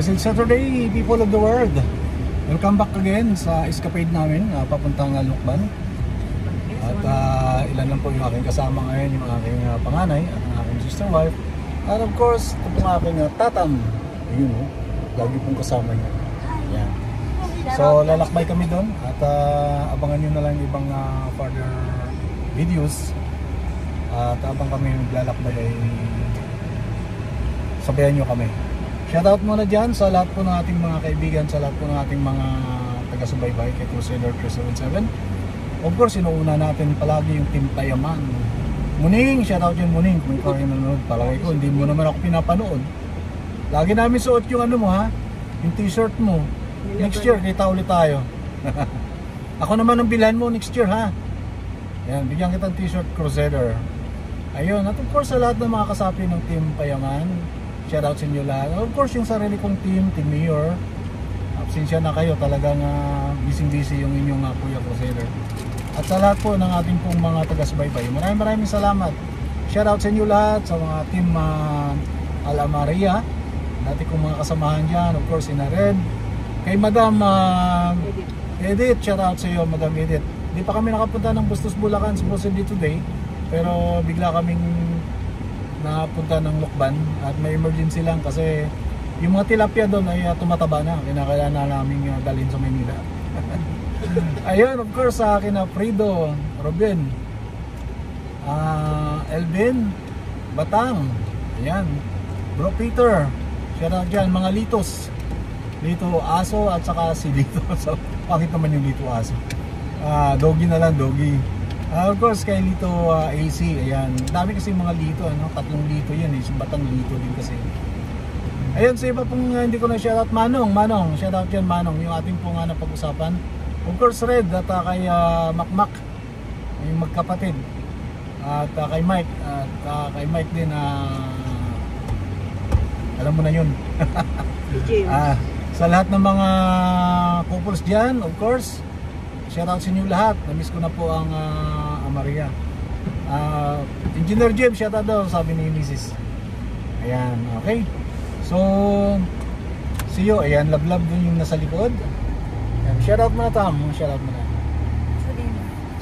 Blessed Saturday, people of the world. Welcome back again sa escapade namin, papuntang Lukban. At ilan lang po yung aking kasama ngayon, yung aking panganay at ang aking sister wife. And of course, ito pong aking tatam. Yun o, lagi pong kasama niya. Yan. So lalakbay kami doon at abangan nyo na lang yung ibang further videos. At abang kami naglalakbay ay sabayan nyo kami. Shoutout muna dyan sa lahat po ng ating mga kaibigan, sa lahat po ng ating mga taga-subaybay kay Crusader 377. Of course, inuuna natin palagi yung Team Payaman. Muning, shoutout yun Muning. Kung ikaw yung nanonood, palagi ko, hindi mo naman ako pinapanood. Lagi namin suot yung ano mo ha, yung t-shirt mo. Next year, kita ulit tayo. Ako naman ang bilhan mo next year ha. Yan, bigyan kitang t-shirt Crusader. Ayun, at of course sa lahat ng mga kasapi ng Team Payaman, shoutout sa inyo lahat. Of course yung sarili kong team, Team Mayor. Absensya na kayo, talagang busy yung inyong Kuya Crusader. At sa lahat po ng ating pong mga taga-subaybay, maraming salamat. Shoutout sa inyo lahat, sa mga Team Ala Maria, dati kong mga kasamahan dyan, of course Ina Red. Kay Madam Edith, shoutout sa iyo Madam Edith. Hindi pa kami nakapunta ng Bustos Bulacan supposedly today, pero bigla kaming napunta ng Lukban at may emergency lang kasi yung mga tilapia doon ay tumataba na, kinakailangan na namin dalhin sa Maynila. Ayun, of course sa akin Frido, Robin, Elvin, Batang, ayan, Bro Peter, shoutout dyan, mga Litos, Lito Aso at saka si Lito. So, pakit naman yung Lito Aso. Doggy na lang, Doggy. Of course kay Lito AC, ayan. Dami kasi mga Lito, ano? 3 Lito yan eh. Batang Lito din kasi. Ayun, sa iba pong hindi ko na shoutout, Manong, shoutout yan Manong, yung ating pong napag-usapan. Of course Red at kay Makmak, yung magkapatid. At kay Mike, at kay Mike din, alam mo na yun. Sa lahat ng mga couples dyan, of course, shoutout sa inyo lahat. Namiss ko na po ang Maria. Engineer Jim, shoutout daw, sabi ni Mrs. Ayan, okay. So, see you. Ayan, love din yung nasa likod. Ayan, shoutout mo na Tam. Shoutout mo na.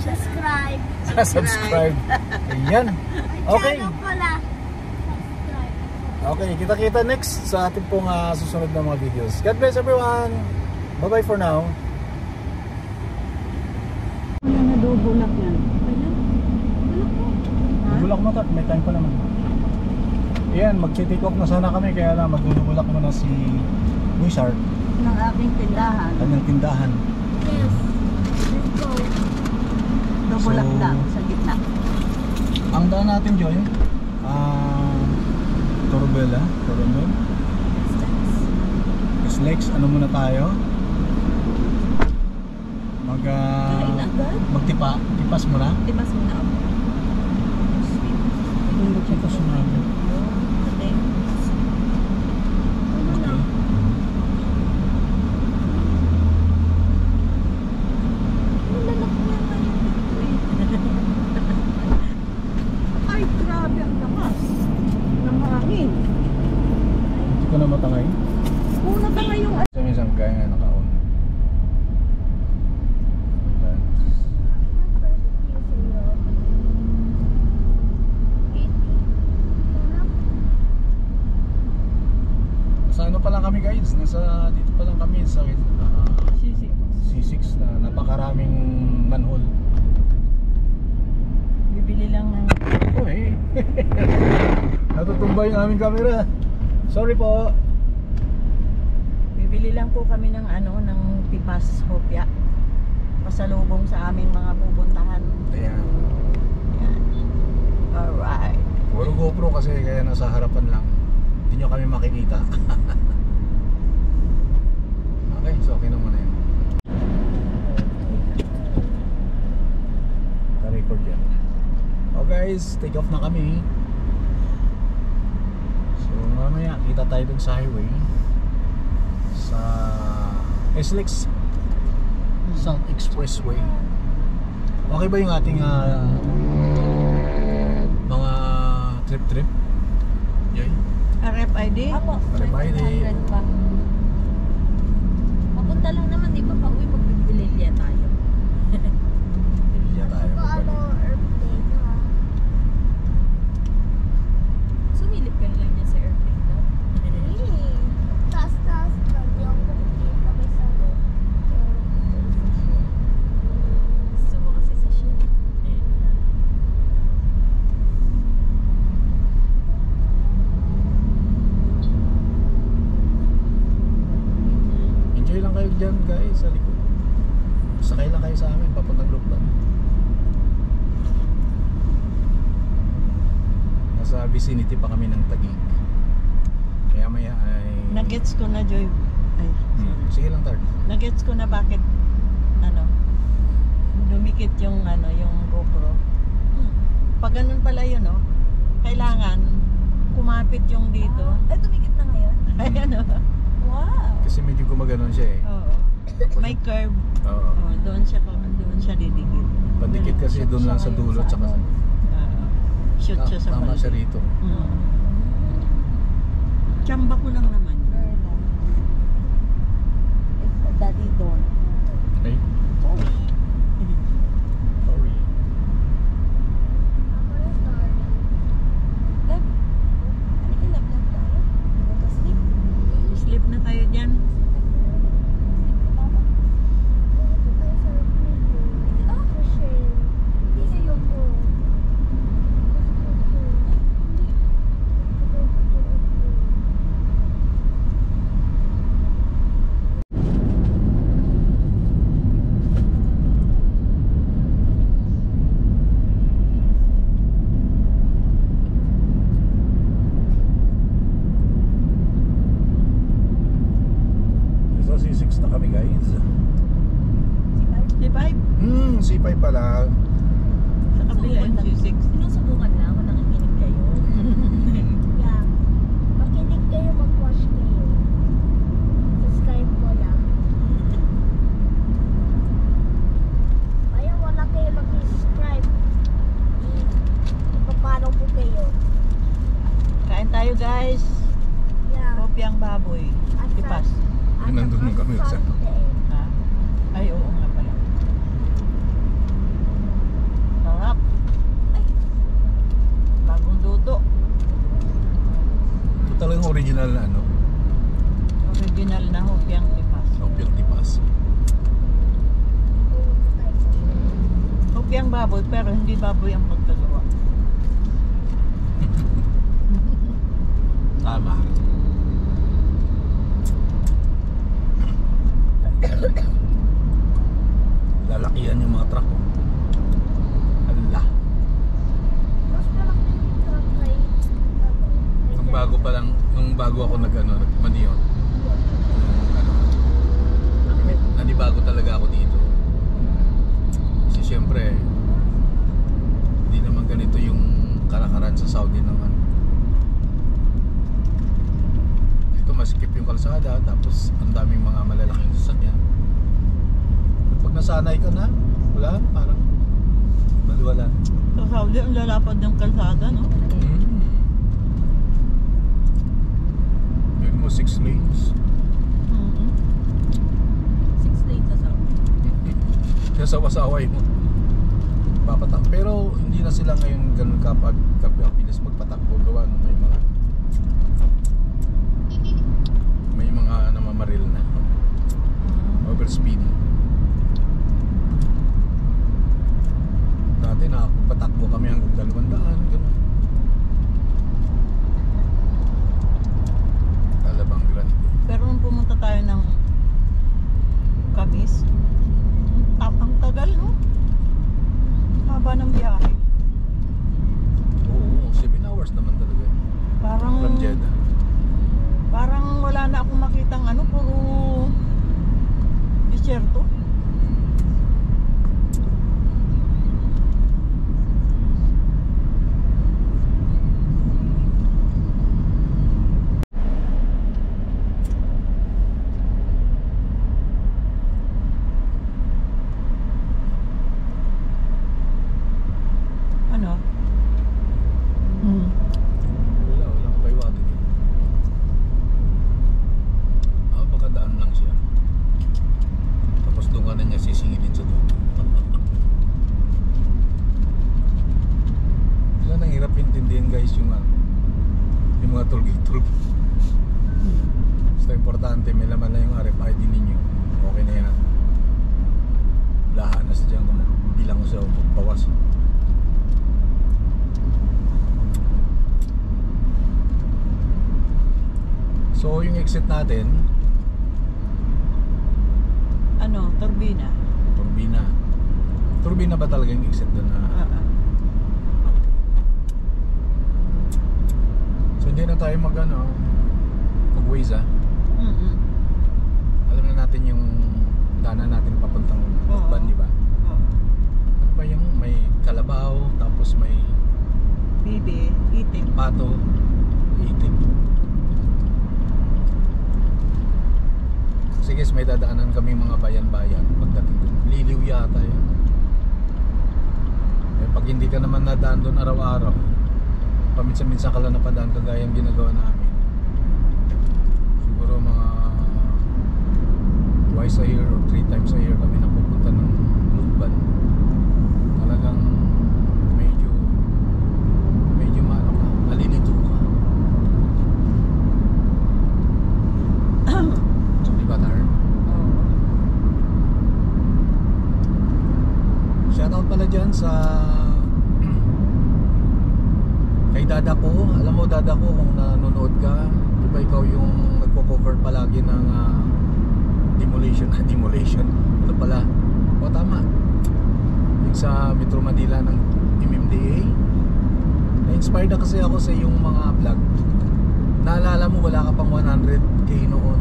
Subscribe. Subscribe. Ayan. Okay. Okay, kita-kita next sa ating pong susunod na mga videos. God bless everyone. Bye-bye for now. Nadubulak yan. Bulak mo may time pa naman. Ayan, mag-take off na sana kami, kaya lang magdudubulak mo na si Wizard ng aking tindahan. Kanyang tindahan. Yes. Let's go. Dubulak lang sa gitna. Ang daan natin, Joy, Torobela, Slex, ano muna tayo? Tipas muna. Tipas muna ako. Tipas muna. Okay. Ay, grabe ang lakas ng hangin. Hindi ko na matangay. Oo, natangay yung Minsan kaya nga naka-on. Sa ano pa lang kami guys, dito pa lang kami sa C6 na napakaraming manhole. bibili lang ng natutumba yung aming camera. Sorry po. Bibili lang po kami ng ng pipas hopya pasalubong sa aming mga pupuntahan. Ayan. Ayan. Alright. Puro GoPro kasi kaya nasa harapan lang. Hindi nyo kami makikita. Okay, so okay na muna yun. Naka-record yan. Oh guys, take off na kami. So mamaya kita tayo dun sa highway sa SLEX South Expressway. Okay ba yung ating mga trip? Yay? RFID? RFID. Papunta lang naman, di ba? Pauwi magbibililya tayo. Hindi tayo Ano, airplane ha? Sumilip ka na lang dyan sa airplane daw. Taas-taas lang. Di ako kumikita may sa Gusto mo kasi sa ship. Enjoy lang kayo dyan guys sa likod. Sakay lang kayo sa amin papuntang Lukban. Nasa vicinity pa kami ng Taguig. Kaya maya ay... Nagets ko na, Joy. Ay, Sige lang Tard. nagets ko na bakit dumikit yung yung GoPro. Pag ganun pala yun, no? Kailangan kumapit yung dito. Ay, tumikit na ngayon? Ay, Wow! Kasi medyo gumaganon siya eh. Oo. May curve. Oo. Oh, doon siya didikit. Pandikit kasi doon lang sa dulo tsaka sa... Shoot siya sa Tama balik. siya rito. Tsamba ko lang naman yun. Daddy Don. Okay? Sorry. Sorry. Ako na sorry. Lab. Halika, lab tayo. Go to sleep. Sleep na tayo dyan. Mama. Ito tayo sa airplane. Ah, Kasi, hindi sa'yo po. So C6 na kami guys. Si Five. C5 pala. Sa kabila yung C6. Sinusubukan lang kung nakikinig kayo. Yeah. Makinig kayo, mag-watch kayo. Subscribe mo lang. Kaya wala kayo mag-subscribe. Ipaparaw ko kayo. Kain tayo guys. Yeah. Kopyang baboy. Tipas. Nandun kami sa... Ha? Ay, oo nga pala. Sarap. Ay. Bagong luto. Ito talagang original na ano. Original na hopyang tipas. Opyang tipas. Hopyang baboy pero hindi baboy ang pagkagawa. Tama. Lalakihan yung mga truck ko. Allah. Mas malaki yung truck kay Nung bago ako nagmaniyon. Nanibago talaga ako dito. Kasi syempre, hindi naman ganito yung kalakaran sa Saudi naman. Dito masikip yung kalsada, tapos ang daming mga malalaking sasakyan. Pag nasanay ka na, wala, parang baliwala. Sa Saudi, ang lalapad ng kalsada, no? Yun mo 6 lanes. 6 lanes sa south. Nasawa-saway mo. Papatak. Pero hindi na sila ngayon ganun kapag kapilis magpatakbo. Gawa no, may mga namamaril na overspeeding. Dati patakbo kami hanggang 200 ganun. Talabang grande. Pero nung pumunta tayo ng Camis, ang tagal, no? Haba ng biyahe. Oo, 7 hours naman talaga. Parang From Jeddah. parang wala na akong makitang puro disyerto. sisingilin sa dulo. Wala nang hirap intindihin guys yung mga tulgi-tulgi. Basta importante may laman na yung RFID ninyo. Okay na yan. Lahat na sa dyan kung bilang sa bawas. So yung exit natin, Ano, turbina? Turbina. Turbina ba talaga yung exit doon na? So hindi na tayo mag-Waze Mm-mm. Alam na natin yung daanan natin papuntang Lukban, di ba? Oo. Ano ba yung may Kalabaw, tapos may Bibi, itik. Pato, Itik. Sige, may dadaanan kami mga bayan-bayan pagdating doon. Liliw yata yun. Eh, pag hindi ka naman nadaan doon araw-araw, paminsan-minsan ka lang napadaan kagaya ang ginagawa namin. Siguro mga twice a year or 3 times a year kami napupunta ng Lukban. Talagang medyo malilito ka. Di ba, Tar? Oo. Shoutout pala dyan sa kay Dada ko. Alam mo Dada ko, kung nanonood ka, di ba ikaw yung nagpo-cover palagi ng demolition. Ano pala? O tama, yung sa Metro Manila ng MMDA. Na-inspired na kasi ako sa yung mga vlog. Naalala mo wala ka pang 100k noon.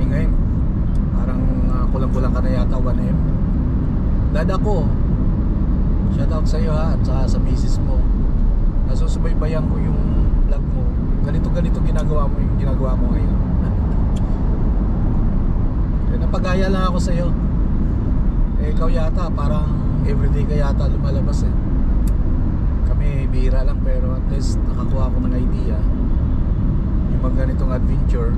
Eh ngayon parang kulang-kulang ka na yata 1M. Dada ko, shoutout sa iyo ha, at sa misis mo. Nasusubaybayan ko yung vlog mo. Ganito ginagawa mo yung ginagawa mo ngayon. Kaya napagaya lang ako sa iyo. Eh ikaw yata parang everyday ka yata lumalabas eh. Kami bihira lang pero at least nakakuha ako ng idea. Yung mga ganitong adventure.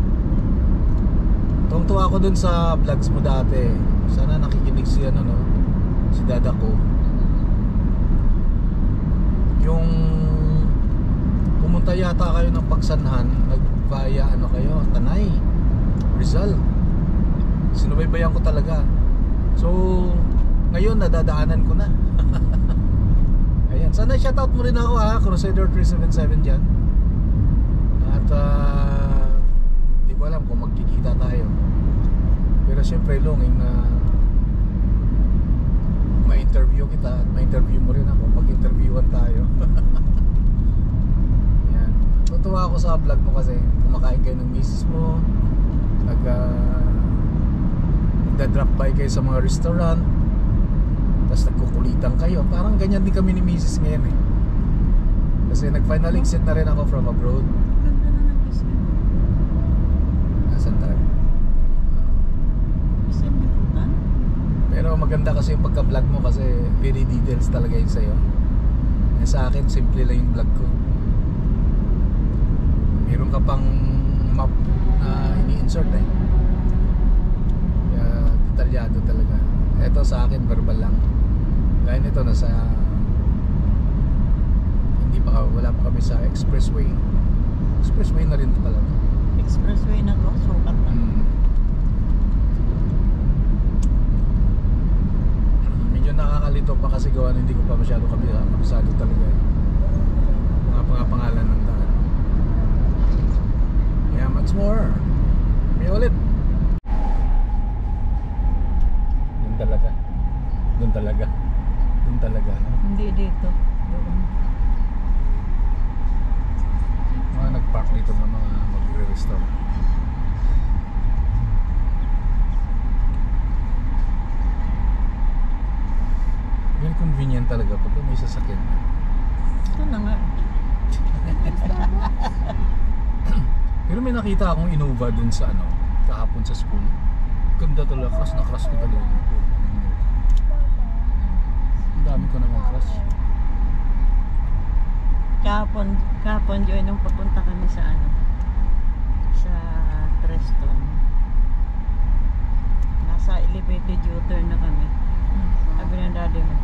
Tuwang-tuwa ako dun sa vlogs mo dati. Sana nakikinig si si Dada ko. Yung pumunta yata kayo ng Pagsanhan, nag-via kayo, Tanay, Rizal. Sinubaybayan ko talaga. So ngayon nadadaanan ko na. Ayan, sana shoutout mo rin ako ha, Crusader 377 dyan. At di ko alam kung magkikita tayo. Pero syempre longing na ma-interview kita at ma-interview mo rin ako. Mag-interviewan tayo. Ayan. Tutuwa ako sa vlog mo kasi kumakain kayo ng misis mo, nagda-drop by kayo sa mga restaurant, tapos nagkukulitan kayo. Parang ganyan din kami ni misis ngayon eh. Kasi nag-final exit na rin ako from abroad. Ganda na ng SM. Nasaan tayo? SM Liputan? Pero maganda kasi yung pagka-vlog mo kasi very details talaga yun sa'yo. Eh, sa akin, simple lang yung vlog ko. Meron ka pang map na ini-insert eh. Kaya detalyado talaga. Ito sa akin, verbal lang. Gaya nito, wala pa kami sa expressway. Expressway na rin ito pala. Expressway na to, sukat na. Medyo nakakalito pa kasi gawa na hindi ko pa masyado kabisado talaga mga pangalan ng daan. Yeah, much more. May ulit. Doon talaga no? Hindi dito. Doon. Mga nag-park dito ng mga magre-restaurant. Very convenient talaga pag may sasakyan. Ito na nga. Pero may nakita akong Innova dun sa kahapon sa school. Ganda talaga, crush na crush ko talaga. Ang dami ko naman crush. Kahapon Joy, nung papunta kami sa sa Treston. nasa elevated U-turn na kami. Sabi ng daddy mo,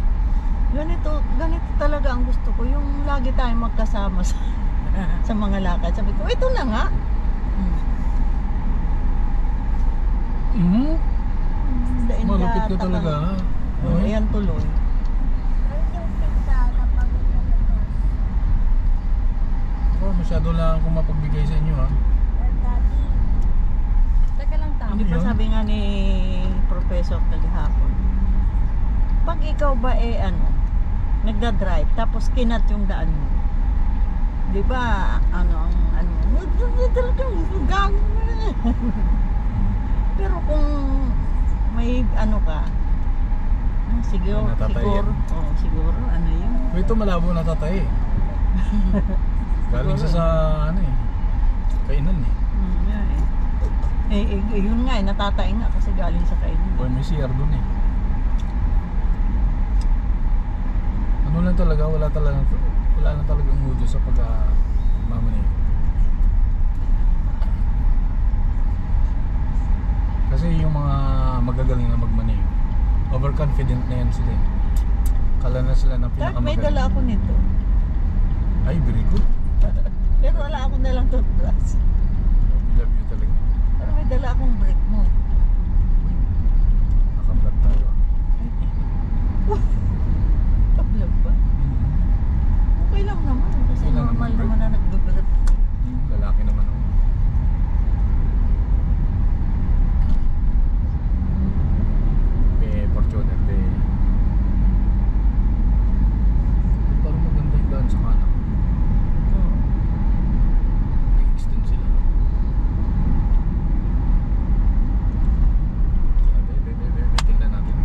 ganito talaga ang gusto ko, yung lagi tayong magkasama sa, sa mga lakad. Sabi ko, ito na nga. Dain Malupit ka takang- talaga. Oh, ayan tuloy. Ano yung pizza kapag lumabas? Oh, masyado lang akong mapagbigay sa inyo ha. Or daddy? Teka lang, tama. Hindi pa yun? sabi nga ni Professor kagahapon, pag ikaw ba nagda-drive tapos kinat yung daan mo, di ba pero kung may ka, siguro Natatay yan. siguro yun. Ito malabo natatay eh. Galing sa kainan eh. Yun nga natatay nga kasi galing sa kainin. Boy, may CR dun eh. Ano lang talaga, wala lang talagang mudo sa pag-mamanay. Kasi yung mga magagaling na magmaneho, overconfident na yan sila eh. Kala na sila ng Kahit may pinakamagaling. dala ako nito. Ay, very good. Pero wala akong dalang toothbrush. Love you talaga. Pero may dala akong brick mo. Naka-vlog tayo ah. Ka-vlog ba? Okay lang naman. Kasi Okay lang normal naman, naman na nagbe-brief. Lalaki naman ako. Fortuner parang maganda yung daan sa kanan. Nag-extend sila. May tingnan natin.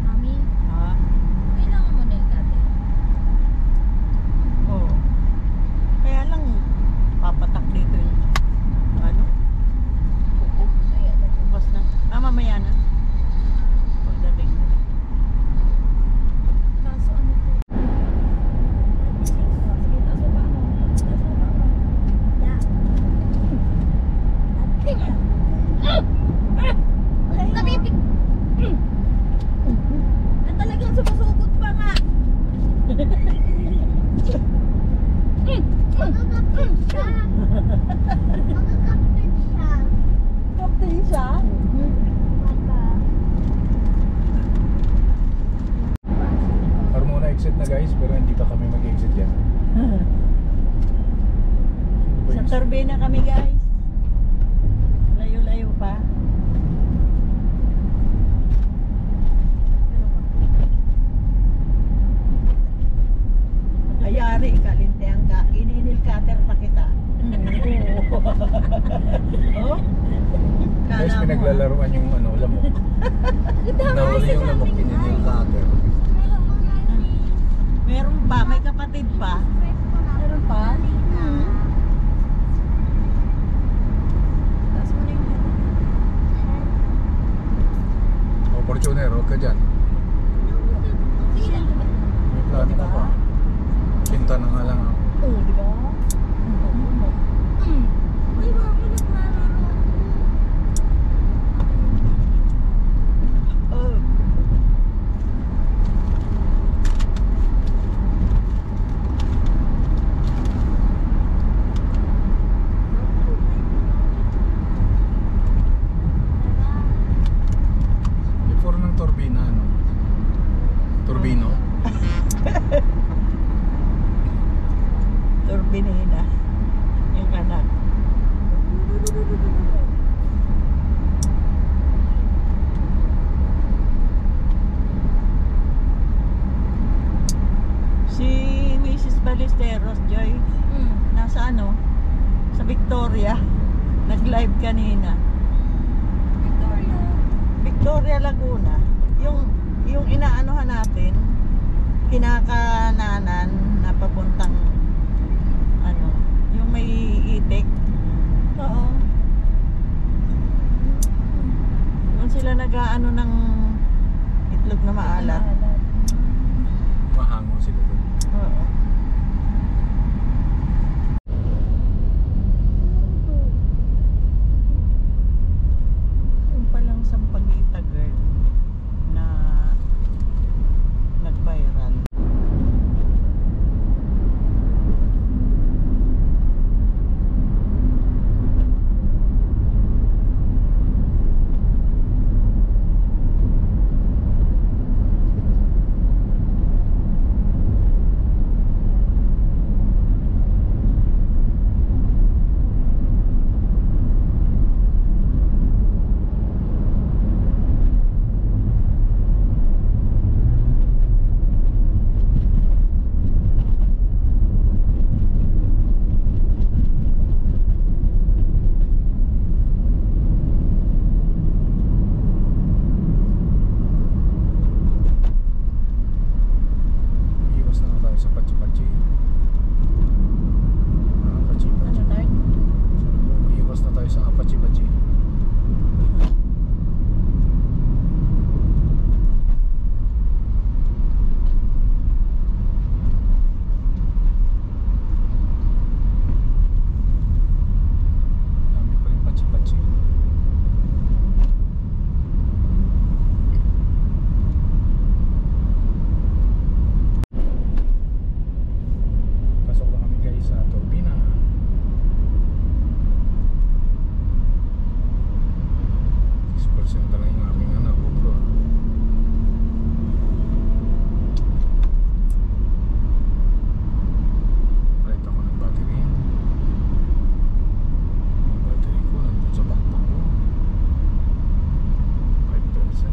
Mami, Ha? kailangan mo na yung cutter. Oo. Kaya lang, papatak dito yung kuko. Ayan. Bukas na. Mamaya na. Pagdating. Kaso ano po? Sige, taas mo ba mo? Taas mo ba mo? Yeah. Nabibig! Ang talagang sumusugod pa nga! Magkakapit siya. Magkakapit siya. Kaptay siya? Or muna exit na guys, pero hindi pa kami mag-exit yan. Sino ba Sa yung- turbina kami guys. Layo-layo pa. Ayari, kalinteang ka. Ininil cutter pa kita. Oh? Guys, Kala mo, pinaglalaruan yung lamok. Nawala yung lamok, ininil cutter. meron pa, may kapatid pa. Meron pa? Taas mo na yung O Fortuner, huwag ka dyan. May plano ka pa. Kinta na nga lang ako. Oo, di ba? Uy, mami, naglalaro. Oh. Before ng turbina, Turbino. Turbinina. Yung anak. Si Mrs. Ballesteros, Joy, nasa sa Victoria. Nag-live kanina. Victoria. Victoria Laguna. Yung inaanohan natin, kinakananan na papuntang yung may itik. Oo. Doon sila nag-aano ng itlog na maalat. Mahango sila doon. Oo. isang pag-iita girl na nag-viral. Iwas na tayo sa Pachi-Pachi. Pachi-Pachi. Ano tayo? Iwas na tayo sa Pachi-Pachi. Dami pa rin Pachi-Pachi. Pasok na kami guys sa Turbina. Lang yung aming anak ko bro. Palit ako ng battery. Yung battery ko nandun sa backpack ko. 5%.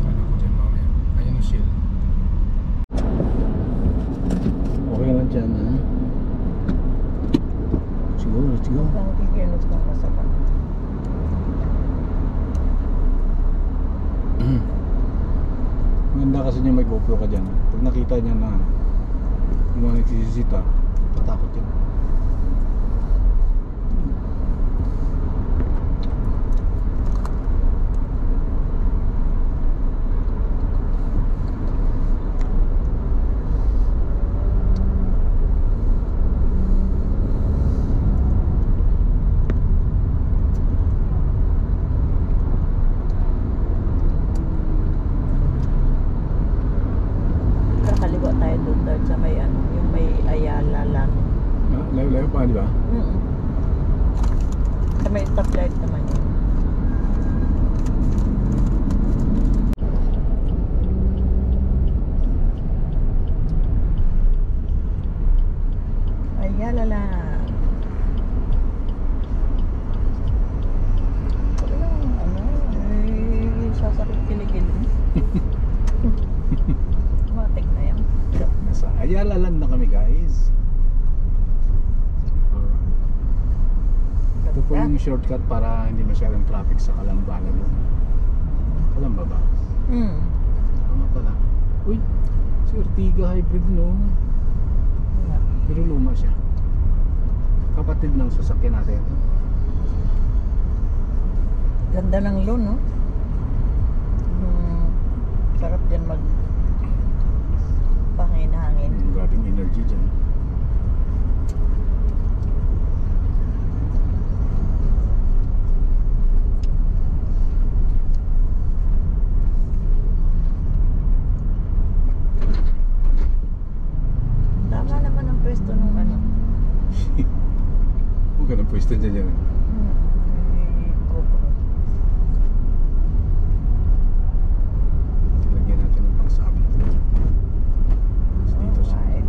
Ano ko dyan mamaya. Ayun yung shield. Okay lang dyan ha. Siguro, siguro. Ang kikilos kong masakit. Maganda kasi niya may GoPro ka dyan. Pag nakita niya na yung mga nagsisisita, tatakot yun. Kakaliwa tayo doon Dart, sa may ano, yung may Ayala lang. Layo pa, di ba? Sa may stoplight naman yun. Ayala lang. Ano, sasakit kiligil. Matik na yan. Nasa Ayala Land na kami guys. Ito po yung shortcut para hindi masyadong traffic sa Calamba na doon. Calamba ba? Tama pala. Uy, si Ertiga hybrid no. Pero luma siya. Kapatid ng sasakyan natin. Ganda ng loan, no? Sarap dyan mag pangin-hangin. Grabing energy dyan. Tama naman ang pwesto nung ano. Huwag ka ng pwesto dyan yan. May GoPro. Lagyan natin ng pangsabit. Dito siya. Alright.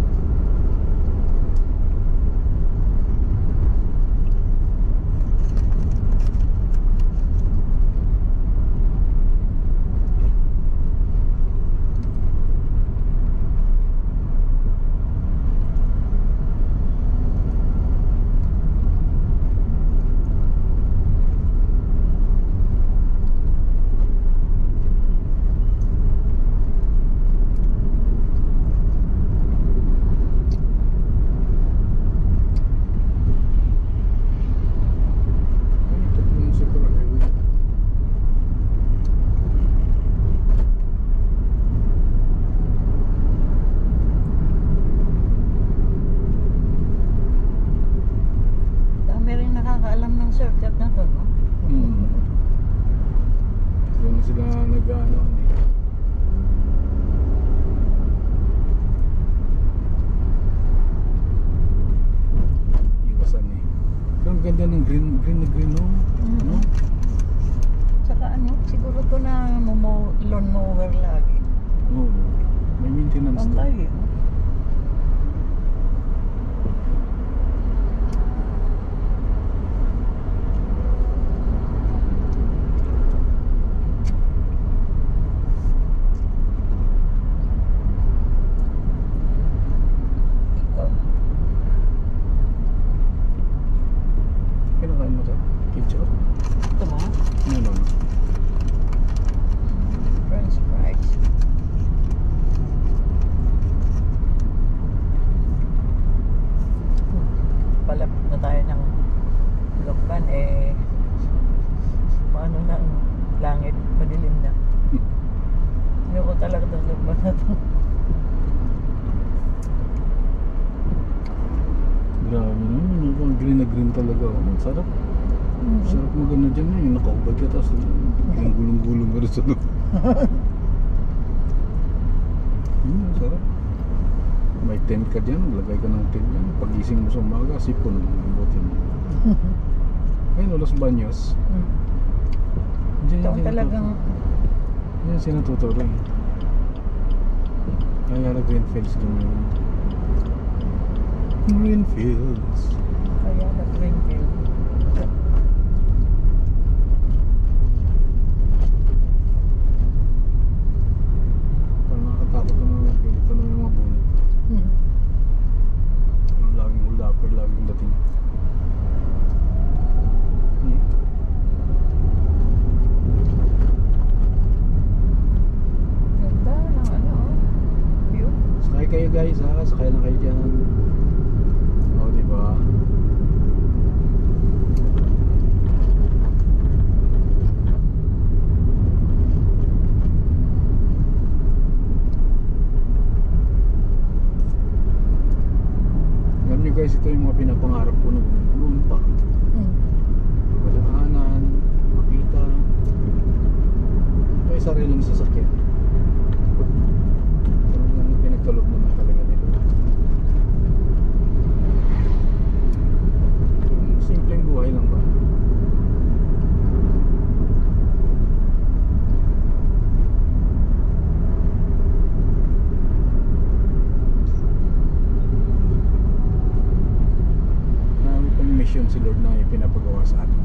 na green, no? No? Saka ano, siguro to na lawn mower lagi. Oo. May maintenance to. Pangay. Kinakain mo to? Ketchup? Ito mo? No. French fries. Palapit na tayo ng Lokban paano na ang langit, madilim na. Ayoko talaga ng Lokban na to. Grabe no, yung green na green talaga. Ang sarap. Sarap maganda dyan na yung nakaubad ka tapos biglang gulong-gulong ka rin sa loob. Sarap. May tent ka dyan, lagay ka ng tent dyan. Pagising mo sa umaga, sipon ang butin mo. Ayun, Los Baños. Diyan Ito ang talagang yan sinatuturo eh. Kaya Greenfields dyan yun. Greenfields. kaya na Greenfield. Parang nakakatakot na mga ganito na yung mga bunit. Laging hold-upper, laging dating. Ganda ng view. Sakay kayo guys ha, sakay na kayo dyan. O diba? Alam nyo guys, ito yung mga pinapangarap ko noon pa. Madaanan, makita. May sariling sasakyan. Talagang pinagkaloob naman talaga nila. Yung simpleng buhay lang ba? Marami pang mission si Lord na pinapagawa sa atin.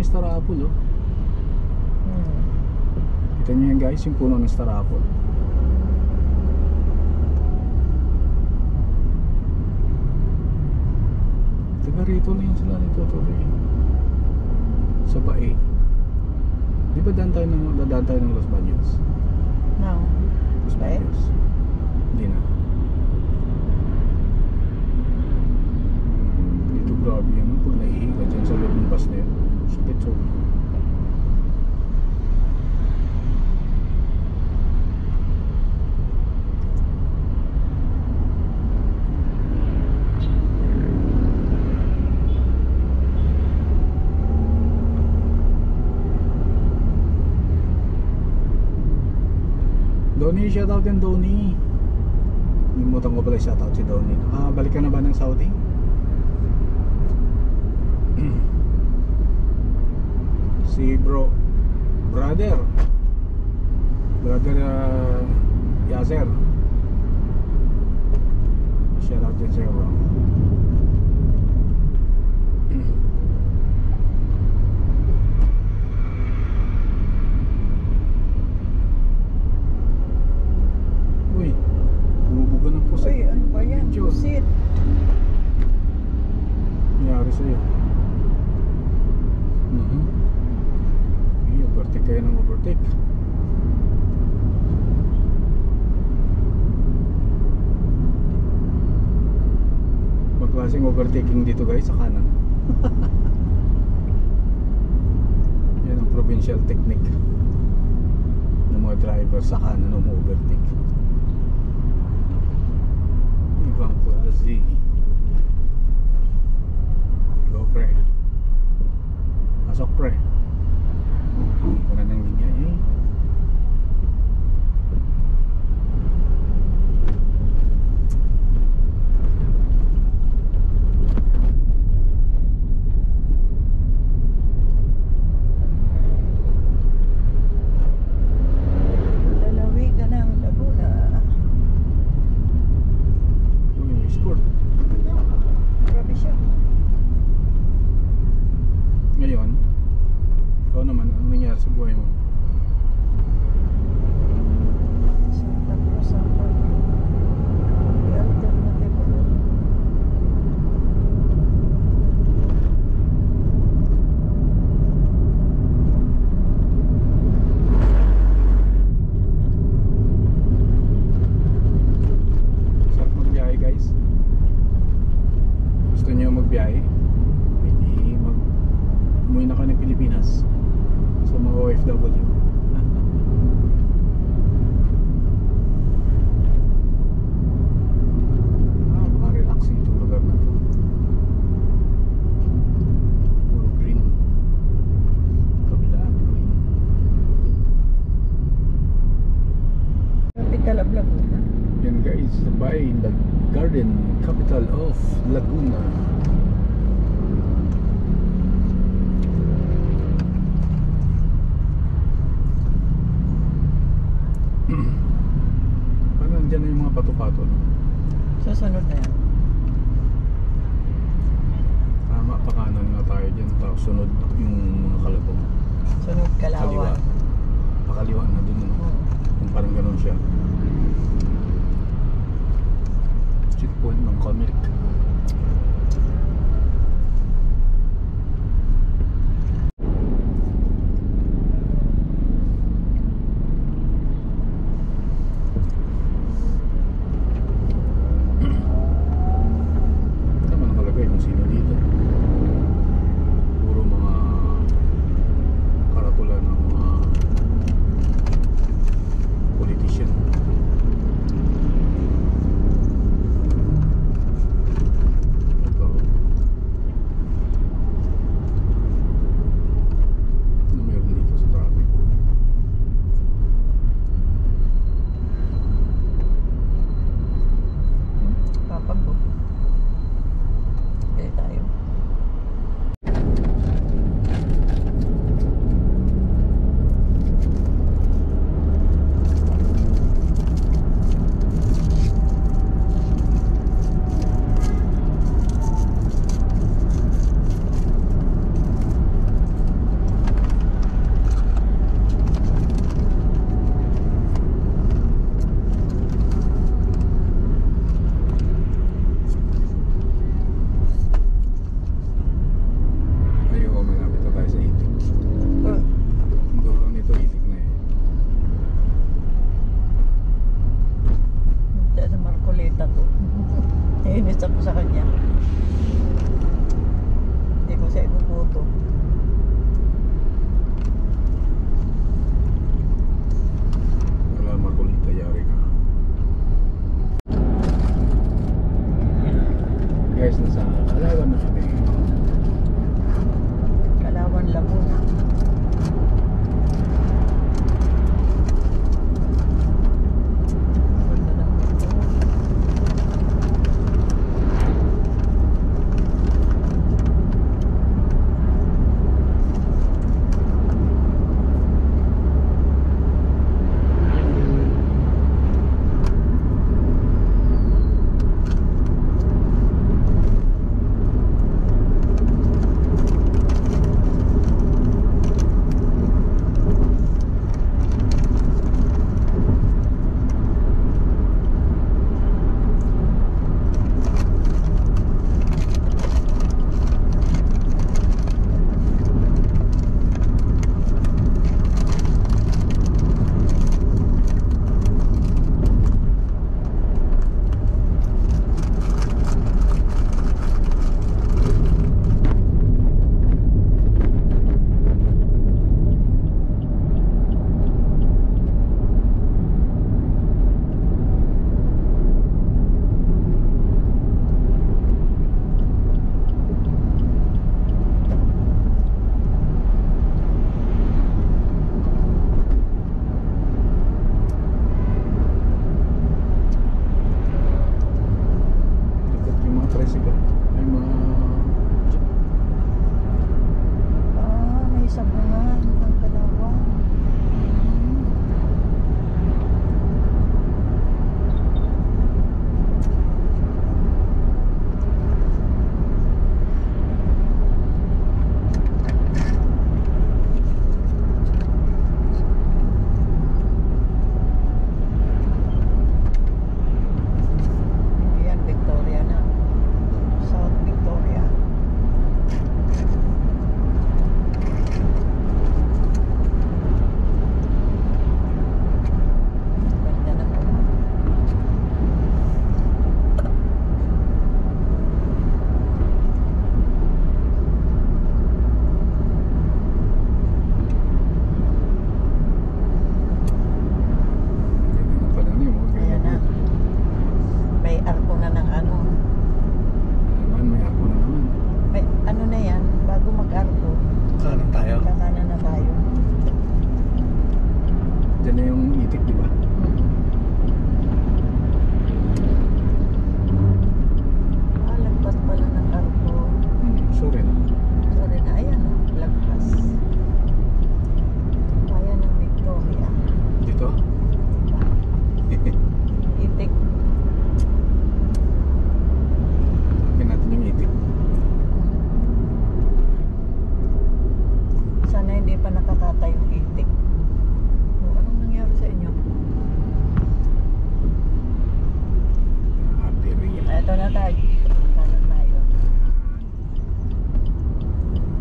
star apple, oh. Hmm. Kita nyo yan guys, yung puno ng star apple. Taga rito na yun sila nito, Tory. Sa Bae. Di ba dadaan tayo ng Los Baños? Nang. Los Bae? Baños. Hindi na. Dito grabe yan. Pag naihinga dyan sa loob ng bus na yun. Sakit so. Donnie, shoutout din Donnie. Limutan ko pala shoutout si Donnie. Balik ka na ba ng Saudi? Si brother Yaser. Shoutout din sa'yo, bro. Uy, bumubuga ng pusit. Uy, ano ba yan? Diyos. Pusit. Nangyari sa'yo. Overtake kayo ng overtake. Magklaseng overtaking dito guys sa kanan. Yan ang provincial technique ng mga driver sa kanan ng overtake. Ibang klase. Go pre. Pasok pre. Hindi ko na nang linya eh. Lalawigan ng Laguna. Uy, may score. Grabe siya. Ngayon, ikaw naman, ano nangyari sa buhay mo? Santa Cruz ang may alternative. Sarap magbiyahe guys. Gusto niyo magbiyahe? Pwede umuwi na kayo ng Pilipinas. So mga OFW. Baka relaxing itong lugar na to. Puro green. Kabilaan green. Capital of Laguna. Yan guys, by the garden capital of Laguna. Paano nandyan na yung mga pato-pato? No? Susunod na yan. Tama, pakanan na tayo dyan. Tapos sunod yung mga kalabong. Sunod Kaliwa. Kalawan. Pakaliwa na dun. Ano? Oo. Kung parang ganun siya. Checkpoint ng Comelec. Ito naman nakalagay kung sino dito. Puro mga karatula ng mga politician. Ito.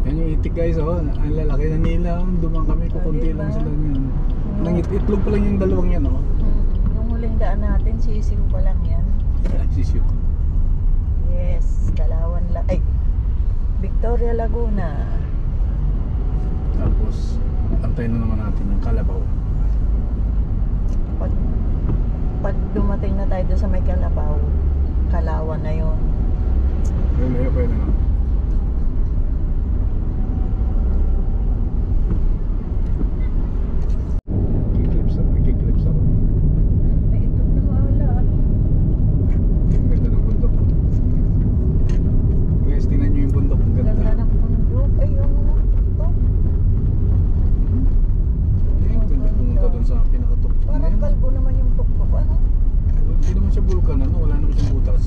Yan yung itik guys, oh. Ang lalaki na nila. Dumang kami, kukunti diba? lang sila yun. Itlog pa lang yung dalawang yan, oh. Nung huling daan natin, sisiw pa lang yan. Ay, sisiyo. Yes, Victoria Laguna. Tapos, antayin na naman natin yung Kalabaw. Pag dumating na tayo doon sa may Kalabaw, Kalawan na yun. Pwede na. Kiklips ako. May itlog na maalat. Ang ganda ng bundok. Guys, tingnan nyo yung bundok. Ang Ganda ganda. ng bundok. Ay, yung ito. Ang ganda pumunta doon sa pinakatuktok na Parang yan. kalbo naman yung tuktok. Ano? Hindi naman siya vulkan, ano? Wala naman siyang butas.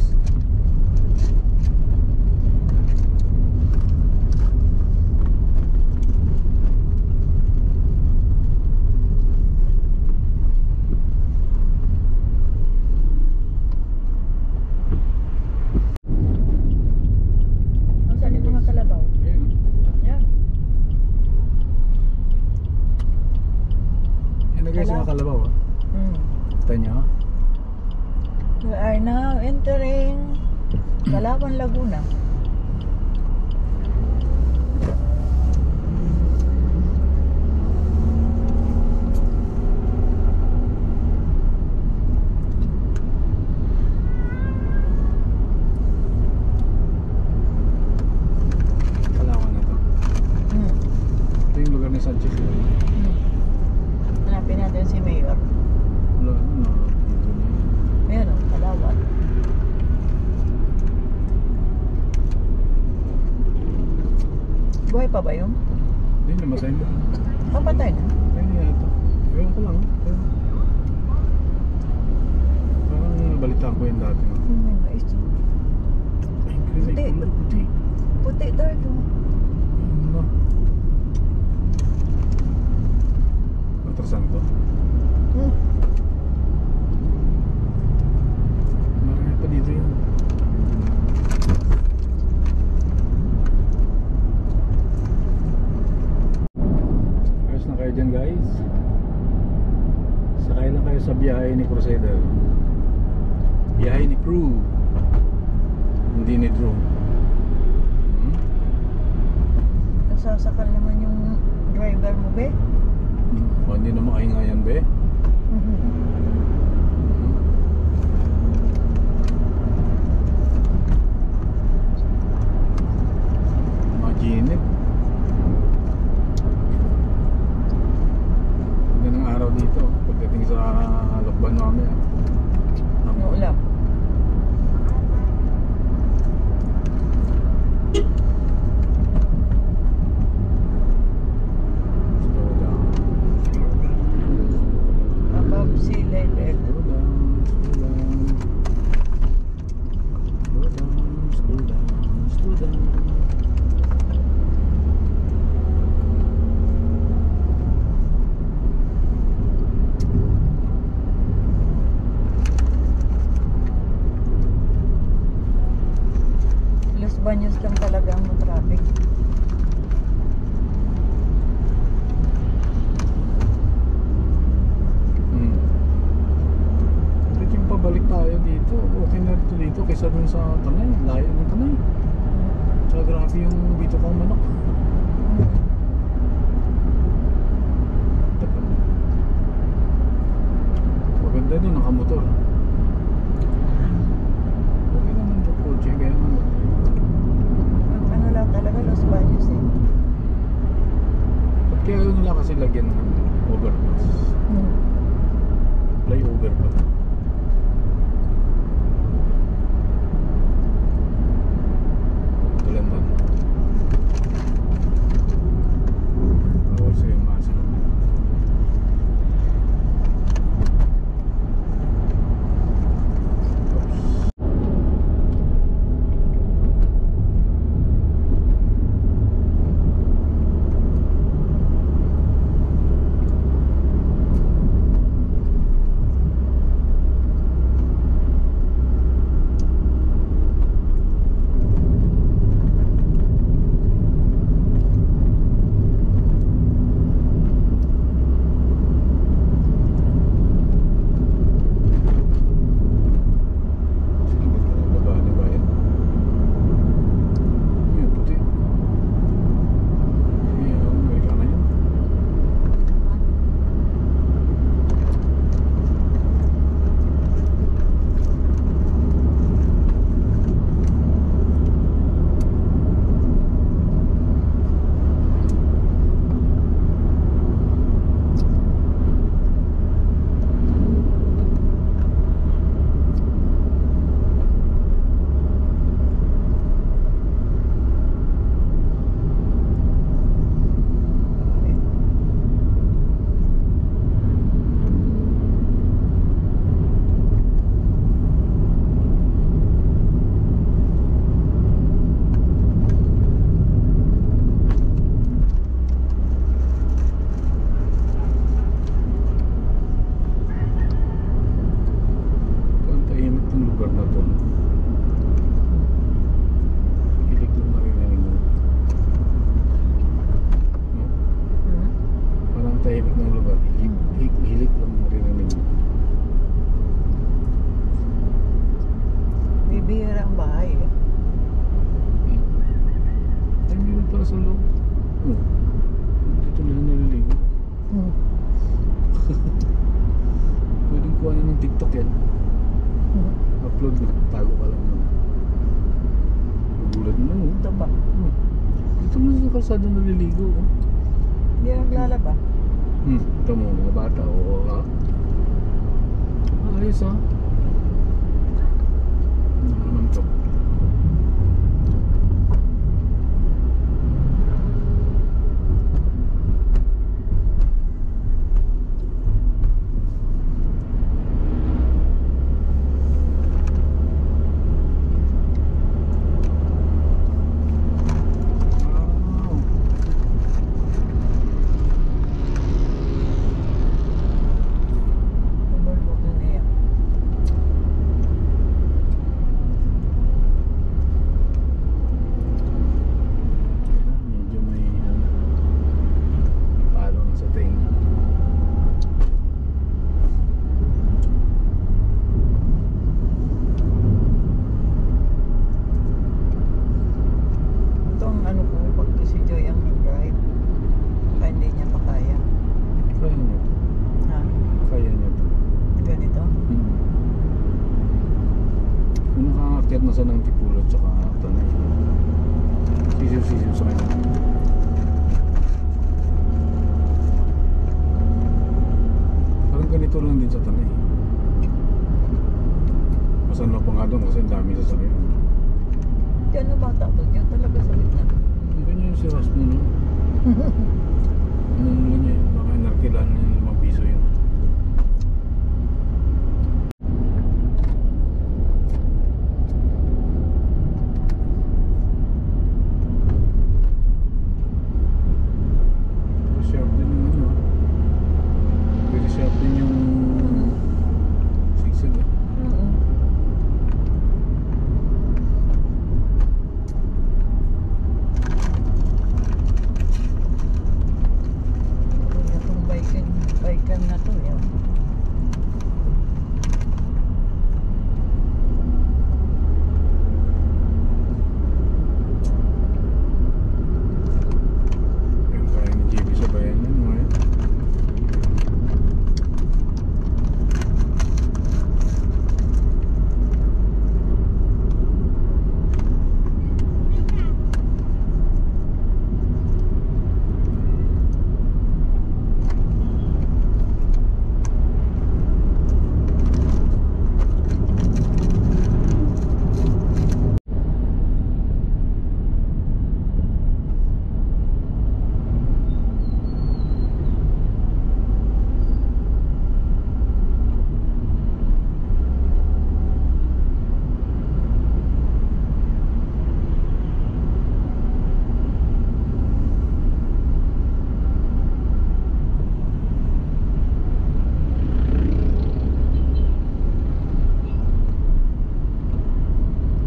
Saan yung mga Kalabaw? Ayun, oh. Yan. Yan na guys, yung mga Kalabaw, oh. Kita nyo, oh. We are now entering Kalawan, Laguna. Kalawan na to. Ito yung lugar ni Sanchez. Hanapin natin si Mayor. Wala, ano, dito na yun. Ayan o, Kalawan. Buhay pa ba yun? Hindi, namasay na. Papatay na. Patay na yata. Ewan ko lang, oh. Pero, parang nabalitaan ko yun dati, oh. May mais. Ay, crazy, Puti. kulay puti. Puti dark o. Ayun na. Matrasan ko. Marami pa dito yun. Ayos na kayo dyan guys. Sakay lang kayo sa biyahe ni Crusader. Biyahe ni Crew, hindi ni Drew. Nasasakal naman yung driver mo, be. Hindi na makahingayan be. Maginip. Ganda ng araw dito pagdating sa Lokban mamaya. Ano ulam? Slow down. Above sea level. Slow down. Slow down. Slow down. Slow down. Slow down. Los Baños lang talaga ang traffic. Bakit yung pabalik tayo dito? Okay na rito dito kaysa dun sa Tanay. Layo ng Tanay. Tsaka grabe yung bito kong manok. Teka. Maganda din, nakamotor. Okay naman ito kotse, kaya ano. Ang ano lang talaga, Los Baños eh. Ba't kaya nila kasi lagyan ng overpass? Flyover pa. Tulandan. Bawal sa'yo mask. Oh. Dito lang naliligo. Hmm. Pwedeng kuha na ng TikTok yan. Hmm. Upload na. Tago ka lang naman. Nagulat mo na oh. Ito ba? Dito mo sa kalsada naliligo oh. Hindi naglalaba. Ito mo mga bata oo ha. Ayos ha. Ano naman to? Umulbog na niya. Medyo may palo na sa tenga. Ito ang ano ko, pag si Joy ang nag-drive, kaya hindi niya pa kaya. Kaya niya to. Ha? Kaya niya to. Ganito? Kung nakakakyat na sa ng Tipulot tsaka Tanay. Sisiw-sisiw sa kanya. Parang ganito lang din sa Tanay. Masan na pa nga doon kasi ang dami sasakyan. Diyan na bata to, diyan talaga sa gitna. Ganyan yung si Rasmo no? Ano lang niya yun? Baka narkilan niya ng 5 piso yun. Sharp din yung ano. Very sharp din yung sigsag ah. Itong biken na to, yun. Yung kaya ni JB sa bayan yun mga yan.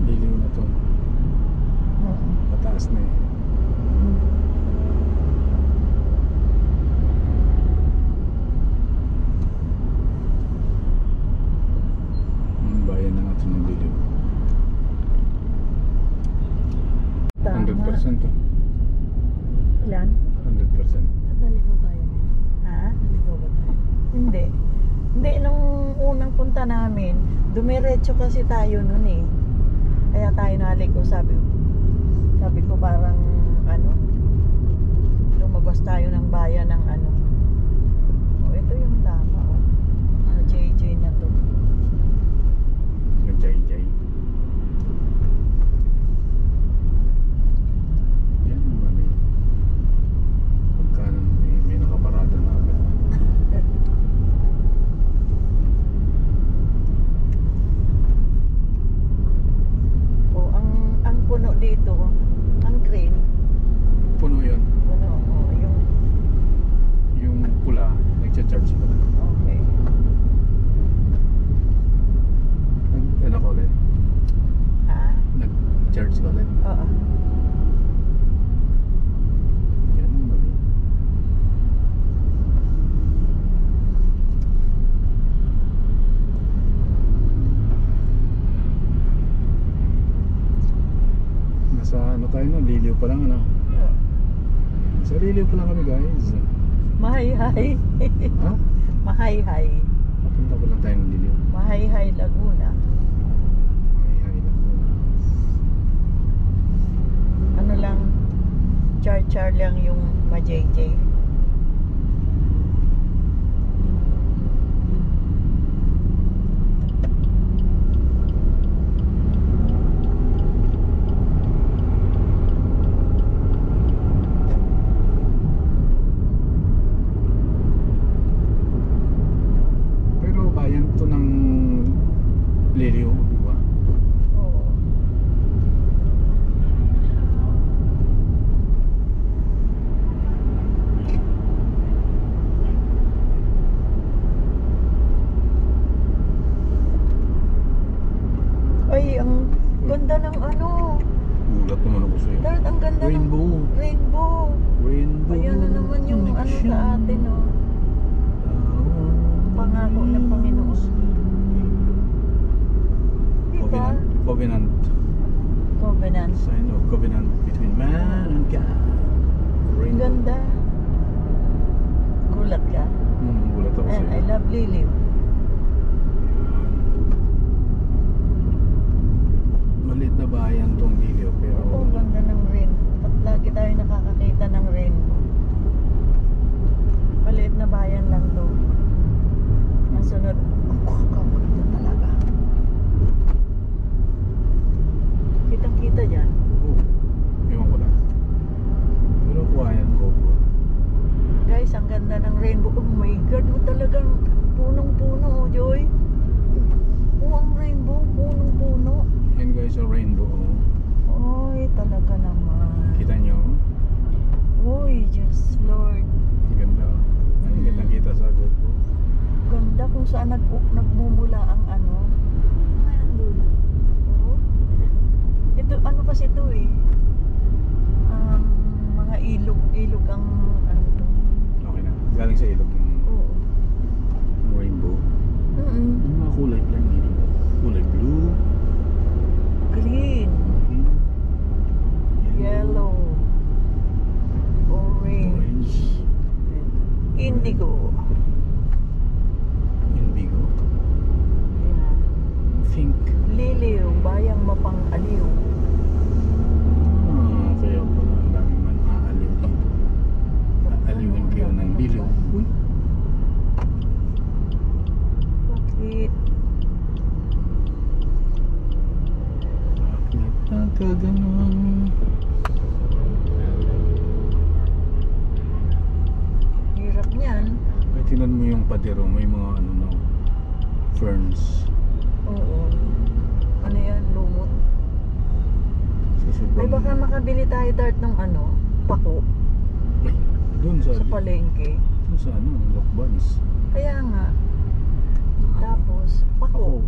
Liliw na to. Pataas na eh. Ang bayan na natin ng Liliw. Tama. 100% to. Ilan? 100%. At naligaw tayo niya. Ha? Naligaw ba tayo? Hindi. Hindi, nung unang punta namin, dumiretso kasi tayo nun eh. Kaya tayo naligo, sabi ko parang ano, lumabas tayo ng bayan ng ano. Oh, ito yung tama oh. JJ na to. Nag-jay-jay. Yan ang mali. Pagka may nakaparada na agad. Oh, ang puno dito, ang green, Puno yun. puno, oh, Yung pula, nagcha-charge pa. okay. Ano ka ulit? Ha? Nag-charge ka ulit. Oo. Yan ang mali. Nasa ano tayo no? Liliw pa lang ano? Oo. Sir, Maliliw pala kami guys. Mahayhay. Ha? Mahayhay. Papunta pa lang tayo ng Liliw. Mahayhay, Laguna. Ay, Laguna. Ano lang, char-char lang yung ma-JJ. Pero bayan to ng Liliw, di ba? Oo. Ay, ang ganda ng ano. Ulat naman ako sa'yo. Dahil ang ganda Rainbow. ng rainbow. Rainbow. Ayan na naman yung ano connection. sa atin, oh. Pangako ng Panginoon. Diba? Covenant. Covenant. Sign of covenant between man and God. Ang Rainbow. ganda. Gulat ka? Gulat ako And I sa'yo. love Liliw. Malit na bayan tong Liliw pero Oo, ang ganda ng rain. Ba't lagi tayo nakakakita ng rainbow? Maliit na bayan lang to. Ang sunod, ganda talaga. Kitang-kita dyan. Ewan ko lang. Pero quiet ko bro. Guys, ang ganda ng rainbow. Oh my God, oh, talagang punong-puno, oh, Joy. Oh, ang rainbow, punong-puno. Yan guys, a rainbow. Oy, talaga naman. Kita nyo? Oy, Diyos Lord. Ang ganda. Ay, kitang-kita sa GoPro. Ganda kung saan nagmumula ang ano. Nandun. Oo. Ito, ano kasi ito eh. Mga ilog ang ano to. Okay na. Galing sa ilog yung Oo. rainbow. Yung mga kulay pala ng ilog. Kulay blue. Green, yellow, orange, indigo. Indigo. Ayan. Pink. Liliw, bayang mapang-aliw. Kaya pala ang daming man aaliw dito. Aaliwin kayo ng Liliw. Uy. Bakit? Bakit nagkaganon? Hirap niyan. Ay, tinan mo yung padero. May mga ano na ferns. Oo. Ano yan? Lumot. Sa sobrang... Ay baka makabili tayo Tart ng ano? Pako. Ay, doon sa Palengke. doon sa ano, Lokbans. Kaya nga. Tapos, pako.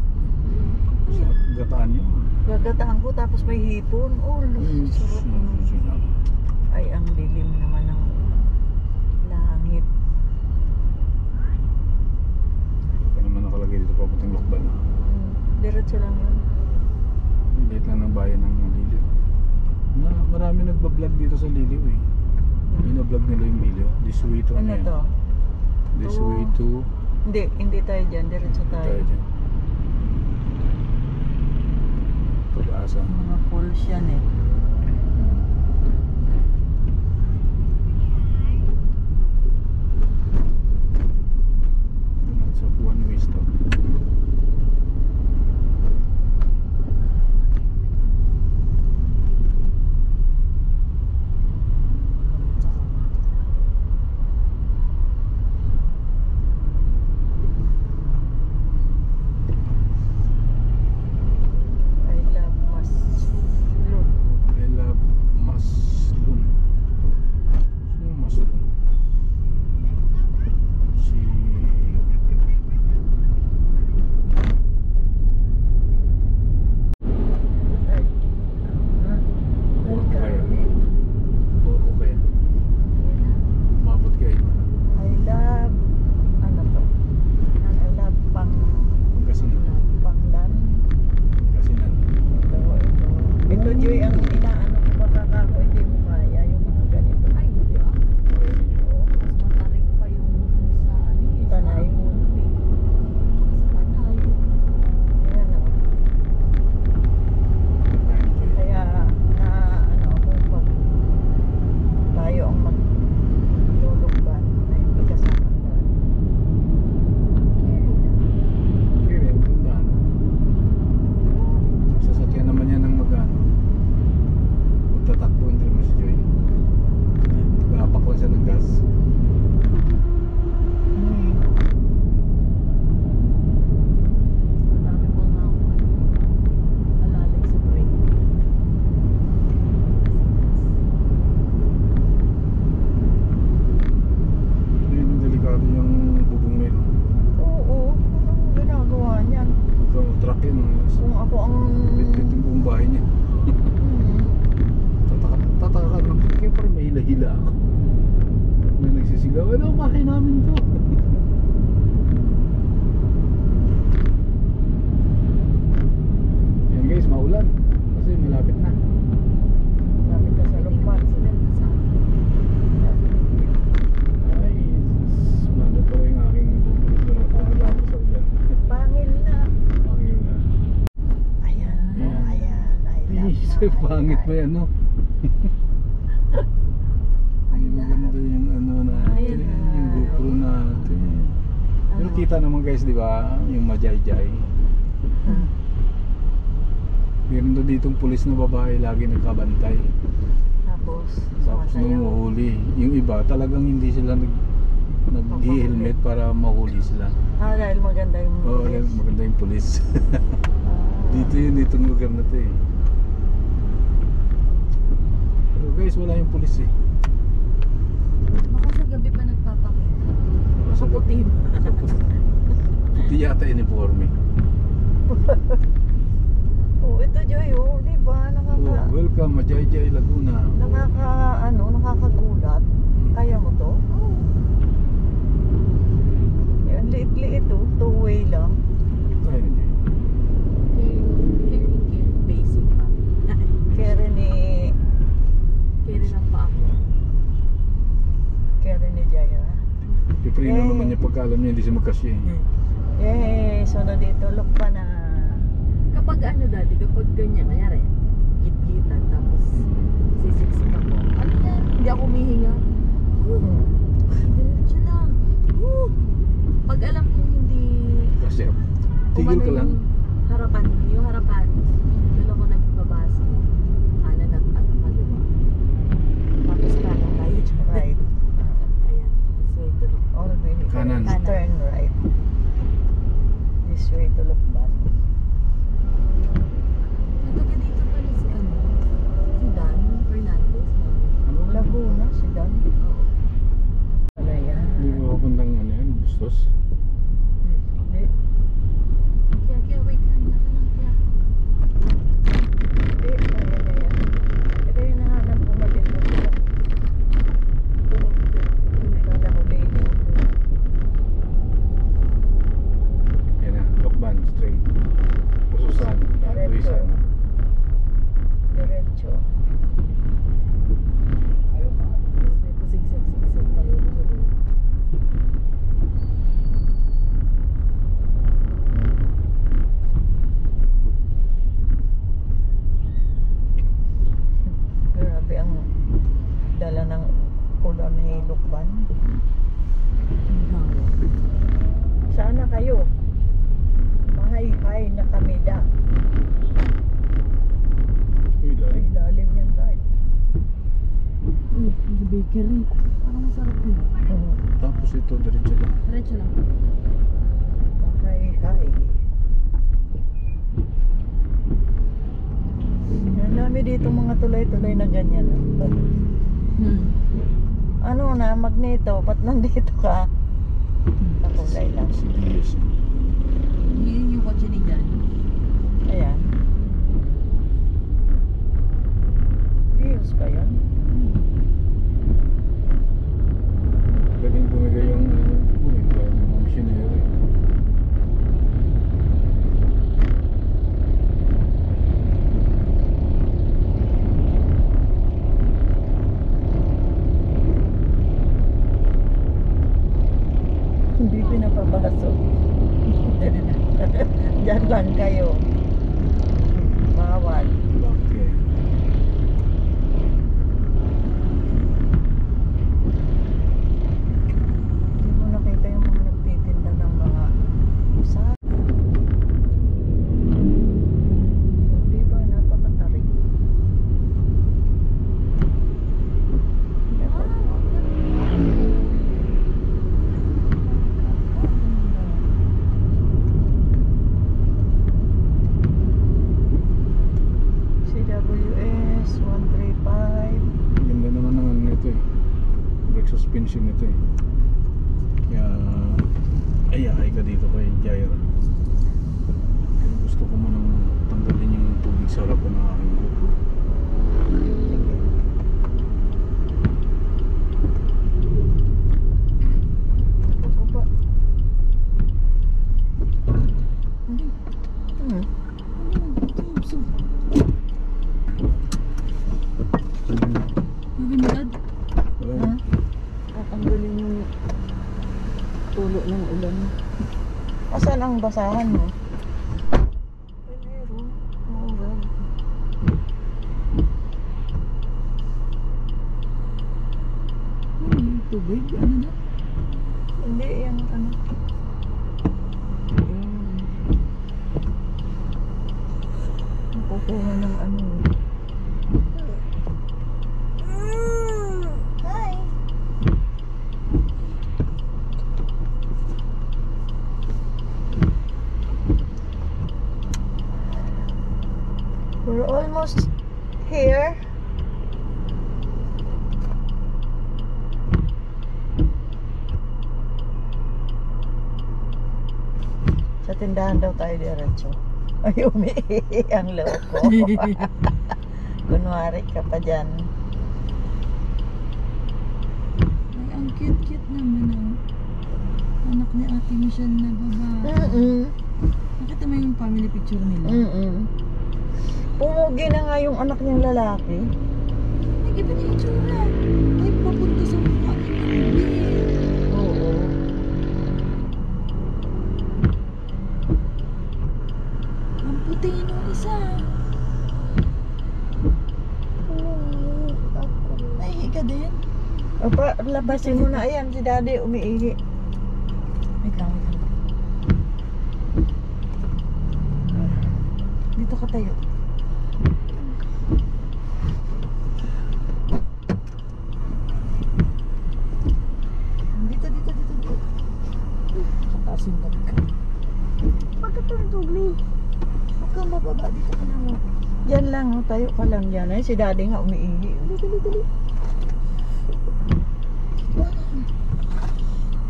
Sa gataan nyo. Gagataan ko tapos may hipon. Oh, sarap naman. Ay, ang dilim naman ng langit. Pa naman nakalagay dito papuntang Lokban. Diretso lang yun. Liit lang ng bayan ng Liliw. Marami nagbablog dito sa Liliw eh. Binablog nila yung Liliw. This way to Ano to? This way to Hindi tayo dyan. Diretso tayo. dyan. Pag-asa. Mga falls yan eh. Doon sa one-way stop. I love Maslon. Ano, bahay namin to. Yan guys, maulan. Kasi malapit na. Sabi ko sa lukman. Ay, mano pa rin aking bubulog na pagkakala sa ulan. Pangil na. Pangil na. Ayan. Ayan. Ayan. I love Isip, pangit ba yan, no? Ay, maganda yung ano natin, yung GoPro natin. Pero kita naman guys, di ba? Yung majay-jay. Meron doon ditong pulis na babae lagi nagkabantay. Tapos, Tapos nung sumasayaw. mahuli, yung iba talagang hindi sila nag-helmet para mahuli sila. Dahil maganda yung Oo, pulis. maganda yung pulis. Ah. Dito yun, itong lugar na to eh. Pero guys, wala yung pulis eh. Baka sa gabi pa nagpapakita. Sa Puti. Puti yata uniforme. Oh, ito Joy, oh, di ba? Oh, welcome, Majayjay, Laguna. Nakakagulat. Kaya mo to? Yan, liit-liit oh. Two-way lang. Ayun, Jay. Basic pa. Kere ni Lang pa ako. Jaira. Piprino naman niya pagka alam niya hindi siya magkasya eh. Yay! So na dito, look pa na. Kapag ano dati, kapag ganyan, kanyari, git-gitan, tapos sisiksik ako. Ano yan? Hindi ako humihinga. Diretso lang. Pag alam kong hindi Kasya. Tigil umano ka lang. yung harapan, doon ako nagbabasa. Kanan at kaliwa. Tapos kanan tayo dyan. Right. Ayan. This way to look. All the way. Kanan. Turn right. This way to look back. Nataga dito pala si si Dan Fernandez. Ano? Laguna, si Dan. Oo. Ano yan? Hindi mo papuntang ano yan, Bustos. Hindi. Kaya wait lang. Yaka lang kaya. Hindi. Ayan na yan. Ito yung nahanap ko maganda sila. Kala ko lady. Yan na, Lokban, straight. Pususan, Luisan. Diretso. Tapos may pusigsag-sigsag tayo sa doon. Grabe ang dala ng ulan ni Lukban. Saan na kayo? Mahay-hay na kami da. Uy, Ay, lalim. lalim yan tayo. Yung bakery. Parang masarap yun. Tapos ito, diretso lang. Diretso lang. Mahay-hay. Yan dami dito mga tulay-tulay na ganyan. Ano na, Magneto, ba't nandito ka? Kakulay lang. Si Diaz. Yun yung kotse ni Dan. Ayan. Views ba yan? Galing bumigay yung bumigay yung mga missionary. Hindi pinapapasok. Diyan lang kayo. Bawal. Bakit? Hindi mo nakita yung mga nagtitinda ng mga sa. Hindi ba napakatarik? CWS 135. Ganda naman ng ano nito eh. Brake suspension nito eh. Kaya ayahay ka dito kay Jaira. Gusto ko munang tanggalin yung tubig sa harapan ng aking GoPro. Tanggalin yung tulo ng ulan. Asan ang basahan mo? Meron. Meron. Tubig? Ano na? Hindi, yan ano. Nakukuha ng ano. Hi. We're almost here. Sa tindahan daw tayo diretso. Ay, umiihi ang loko. Kunwari ka pa dyan. Ay, ang cute-cute naman ang anak ni Ate Michelle na babae. Nakita mo yung family picture nila? Pumugi na nga yung anak niyang lalaki. Ay, iba na yung itsura. Ay, papunta sa mukha ni Marvin. Oo. Ang puti nung isa. Umiiyak ako. Nahihi ka din? Opa, labasin mo na. Ayan, si daddy umiihi. Wait lang, wait lang. Dito ka tayo. Dito. Kataas yung bag ka. Bakit ang tubig? Huwag kang mababa. Dito ka na mo. Yan lang, oh, tayo ka lang yan. Ay, si daddy nga umiihi. Dali.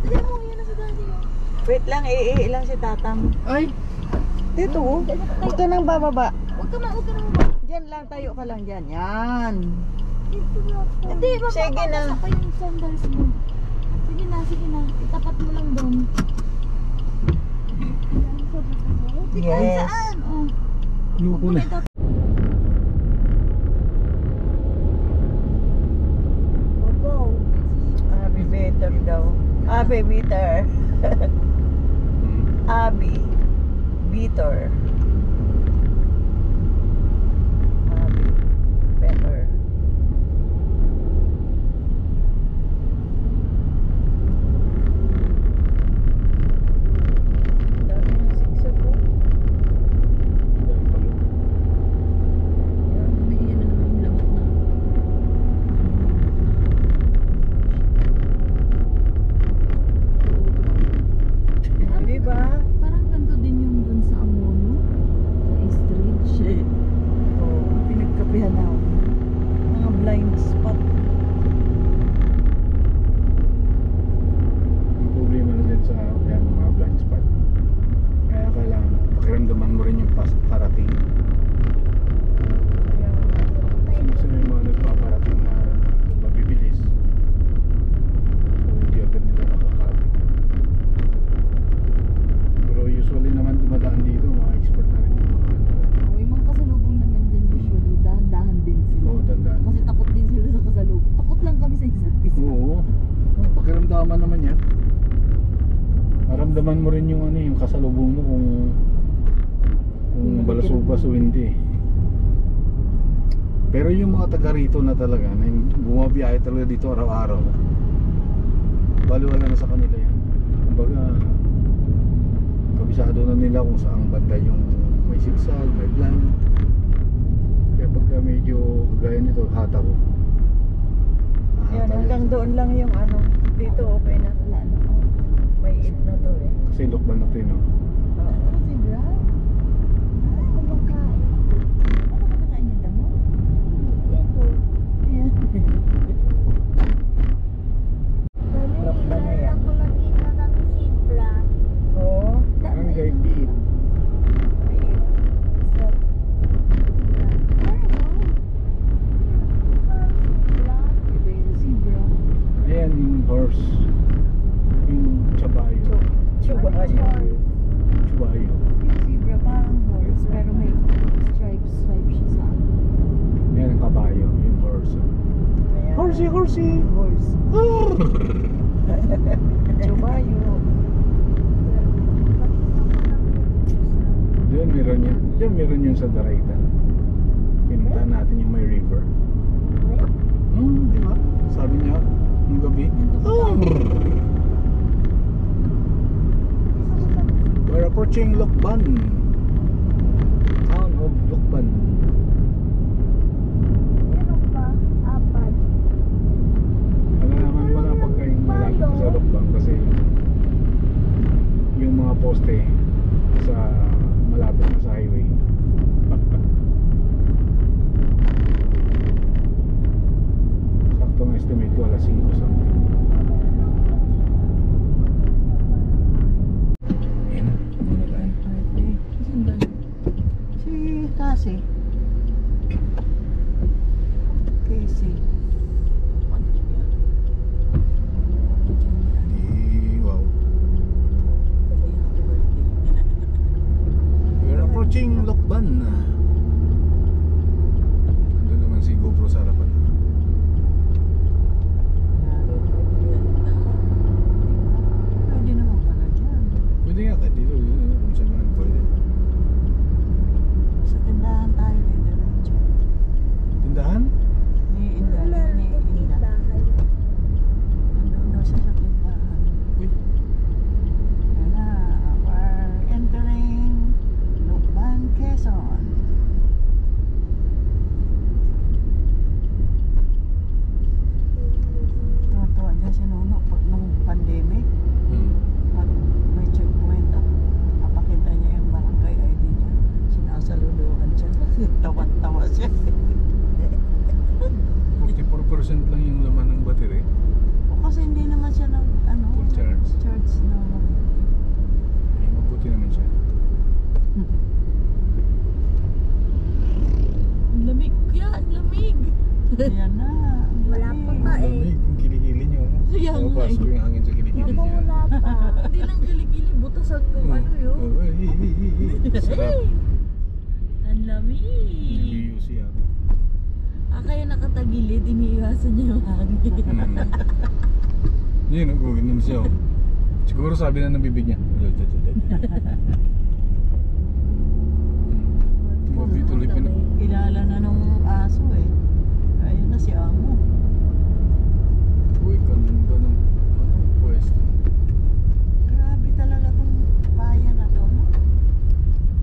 Dali mo, yan na sa daddy mo. Wait lang, iihi lang si tatam. Ay! Dito, oh. Huwag ka nang bababa. Huwag ka mababa. Diyan lang, tayo ka lang dyan. Yan. Dito na ako. Hindi, Sige na. mababasa pa yung sandals mo. Sige na. Itapat mo lang doon. Yes. Saan? Oh. Luko na. Go. Abby better daw. Abby bitter. Abby bitter. Abby better. Dami ng siksik po. May iyan na naman yung lamok na. Di ba? Parang ganito din yung dun sa Amono. Sa Eastridge. Oh, pinagkapihan na ako. Mga blind spot. Ang problema na din sa yan, mga blind spot. Kaya kailangan pakiramdaman mo rin yung parating. Kasi may mga nagpaparating na mabibilis. So hindi agad nila nakakabit. Pero usually naman dumadaan dito, mga expert na rin. Oh, yung mga kasalubong naman dyan usually, dahan-dahan din sila. Oo, dandaan. Kasi takot din sila sa kasalubong. Takot lang kami sa isa't isa. Oo. Pakiramdaman naman yan. Maramdaman mo rin yung ano, yung kasalubong mo kung balas o hindi. Pero yung mga taga rito na talaga, na yung bumabiyahe talaga dito araw-araw, baliwala na sa kanila yan. Kumbaga, kabisado na nila kung saan banda yung may sigsag, may blind. Kaya pagka medyo kagaya nito, hata ko. Yan, hanggang doon lang yung ano. Dito okay na. Wala na. Oh. May id na to eh. Kasi lokban na ito, no? Oo. Si Brad? Ano kumakain? Ano ka nakain niya damo? Ito. Ayan. Lock ba na yan? Ako nakita ng zebra. Oo. Barangay Piit. Iba yung zebra. Ayan yung horse. Yung chabayo. Chubayo. Chabayo. Yung zebra parang horse pero may stripe siya sa ano. Ayan ang kabayo, yung horse. Ayan. Horsey! Horse. yung sa Daraitan. Pinuntahan natin yung may river. Di ba? Sabi niya, ng gabi. We're approaching Lokban. Town of Lokban. Meron pa? Apat. Ano naman wala pag kayong malapit sa Lokban kasi yung mga poste sa malapit na sa highway. Saktong estimate ko alas 5 something. Ayan na, hindi na tayo. Sundan. Si Cassie. Casey. Wow. We're approaching Lokban. Ando naman si GoPro sa harapan. Pwede naman pala dyan. Pwede nga kahit dito, kung saan man pwede. Sa tindahan tayo ni Diretso. Tindahan? Ni Inda. Meron Ni din Inda. tindahan. Nandun daw siya sa tindahan. Uy, Yan na. We're entering Lokban, Quezon. Tuwa-tuwa dyan si Nuno pag nung pandemic. Pag may checkpoint at papakita niya yung barangay ID niya, sinasaluduhan siya. Tawa-tawa siya. 44% lang yung laman ng battery. O kasi hindi naman siya nag, ano, Full charge. charge na Ay, mabuti naman siya. Ang lamig kuya, ang lamig. Ayan na. ang Wala pa lamig. nga eh. Lamig, yung kilikili nyo. Kaya nga Mabas ko yung hangin sa kilikili Mama, niya. wala pa. Hindi lang kilikili, butasan ko ano yun. Oh, sarap. Ang lamig. UC yata. Kaya nakatagilid, iniiwasan niya yung hangin. Yun, ganun siya. Oh. Siguro sabi na ng bibig niya. Tuloy Kilala na nung aso eh. Ayun na si Amo. Uy, ganda ng pwesto. Grabe talaga tong bayan na to, no?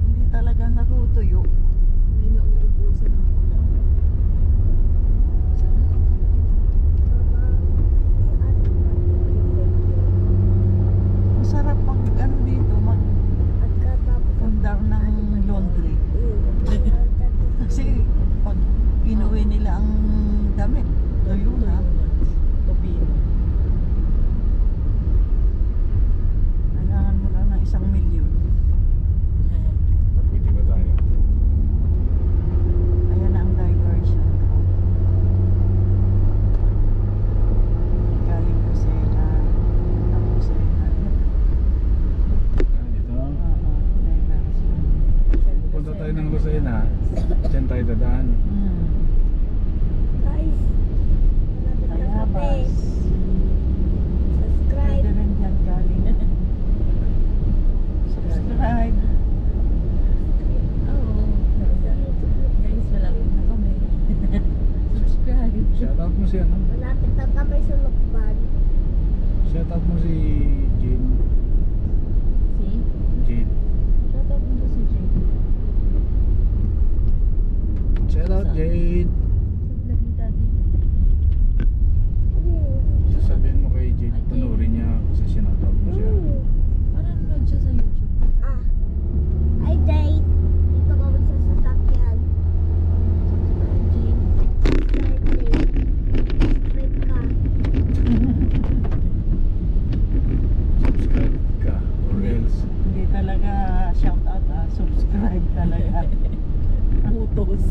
Hindi talaga natutuyo. May nauubusan ng ulam. Sarap. Masarap pag ano dito, At katapos mag-pundar ng laundry. Kasi pag inuwi nila ang damit, tuyo na. Tobino. Kailangan mo lang ng 1,000,000. Pwede ba tayo? Ayan na ang diversion. Galing ko sa Dito. diversion. Punta tayo ng Lucena. Diyan tayo dadaan. guys, malapit na kami. Tayabas. Subscribe. Pwede rin dyan galing. Subscribe. Oo. Guys, malapit na kami. Subscribe. Shoutout mo si ano? Malapit na kami sa Lokban. Shoutout mo si Jane. See? Jade. Shout out mo si Jane. Shoutout Jade. Vlog ni Daddy. Sasabihin mo kay Jade, Ay, Jade. panoorin niya kasi shoutout mo siya. Para nanood siya sa YouTube. Ah. Ay, date. Dito kami sa sasakyan. Jane. Subscribe, date. Subscribe ka. Subscribe ka or else. Hindi talaga shout out subscribe talaga. Utos.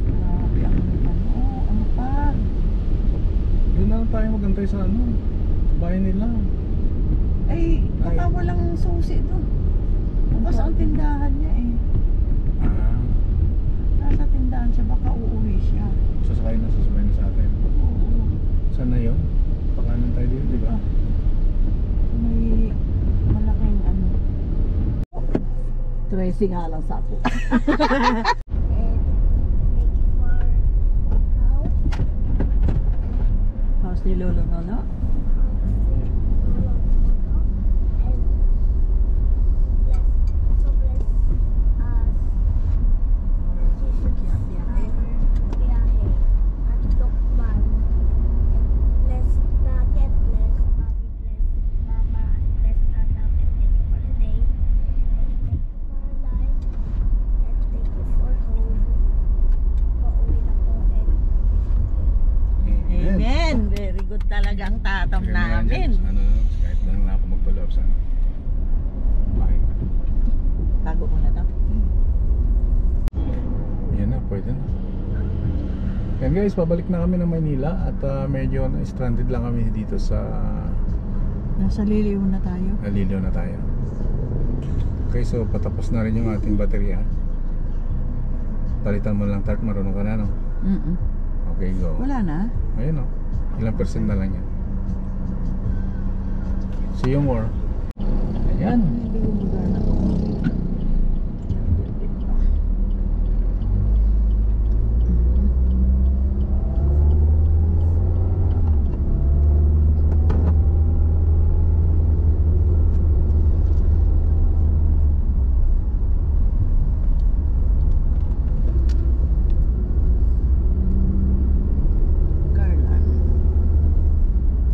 Grabe ang ano pa. Doon na lang tayo magantay sa ano. Sa bahay nila. Ay, baka walang susi doon. Bukas ang tindahan niya eh. Ah, Nasa tindahan siya, baka uuwi siya. sasakay na sa atin. Oo. Saan na yun? Pakanan tayo dito, di ba? May malaking ano. 13 nga lang sa ako. And thank you for house. House ni Lolo Nono. Amen. Very good talagang tatam namin. Ano, kahit na lang ako magpaloob sa ano. Bahay. Tago mo na to. Yan na, pwede na. Yan guys, pabalik na kami ng Maynila at medyo stranded lang kami dito sa Nasa Liliw na tayo. Naliliw na tayo. Okay, so patapos na rin yung ating baterya. Palitan mo lang tart, marunong ka na, no? Okay, go. Wala na. Ayun, no? Ilang percent na lang yan. See you more. Ayan. Hindi ko magana to.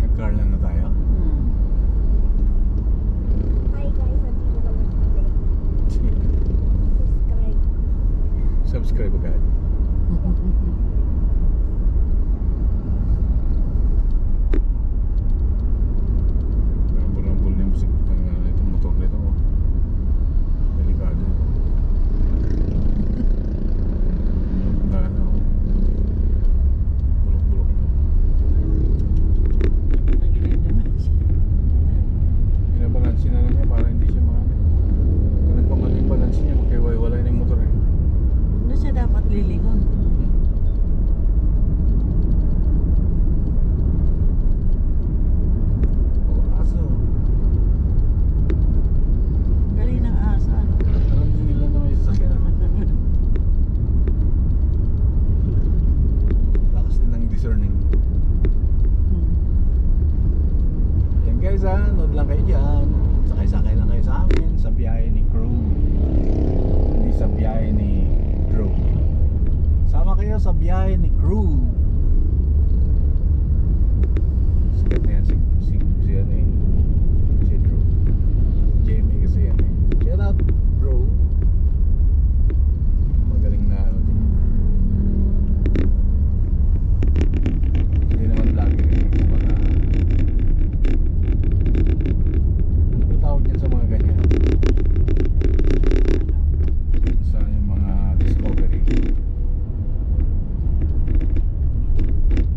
Nag-Carlan na tayo. Hi guys, andito naman ulit. Subscribe. Subscribe agad. Rambol-rambol na yung itong motor nito. Oh. Delikado ito. Ano? Bulok-bulok na. Binabalansin na lang niya para hindi siya maano. Kung nagpamali yung balance niya, magkaiwalay na yung motor eh. Ano siya dapat lilingon? Oh, aso. Galing ng asa. Alam din nila na may sasakyan ano. Lakas din ng discerning. Yan guys ha, nood lang kayo dyan. Sakay-sakay lang kayo sa amin sa biyahe ni Crew. Hindi sa biyahe ni Drew. Sama kayo sa biyahe ni Crew. Sikat na yan si ano eh. Si Drew. Jamie kasi yan eh. Shout out bro. Magaling na ano din. Hindi naman vlogger eh. Kumbaga ano tawag yan sa mga ganyan? Sa yung mga discovery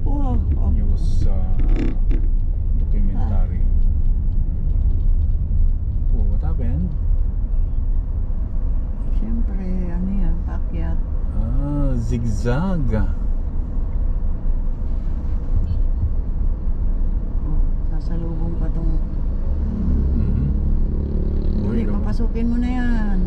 Oh, oh. news documentary. Oh, what happened? Siyempre, ano yan, pakyat. Zigzag. Oh, sasalubong pa tong... Mhm. Hindi, Uy, papasukin mo na yan.